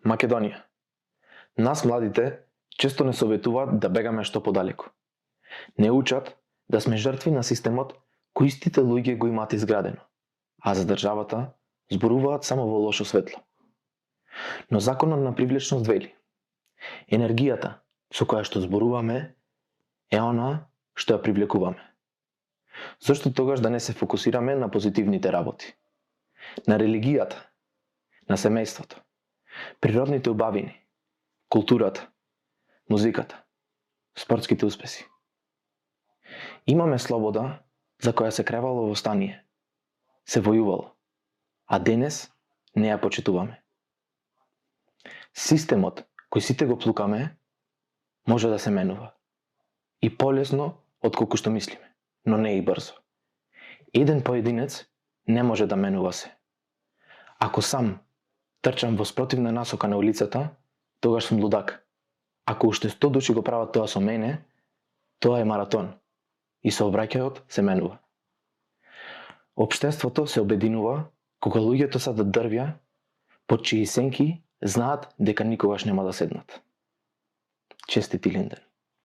Македонија. Нас младите често не советуваат да бегаме што подалеку. Не учат да сме жртви на системот кој истите луѓе го имаат изградено, а за државата зборуваат само во лошо светло. Но законот на привлечност вели: енергијата со која што зборуваме е она што ја привлекуваме. Зошто тогаш да не се фокусираме на позитивните работи? На религијата, на семејството, природните убавини, културата, музиката, спортските успеси. Имаме слобода за која се кревало востание, се војувало, а денес не ја почитуваме. Системот кој сите го плукаме може да се менува. И полесно отколку што мислиме, но не и брзо. Еден поединец не може да менува се. Ако сам трчам во спротивна насока на улицата, тогаш сум лудак. Ако уште 100 души го прават тоа со мене, тоа е маратон. И сообраќајот се менува. Општеството се обединува кога луѓето садат дрвја под чии сенки знаат дека никогаш нема да седнат. Честит Илинден.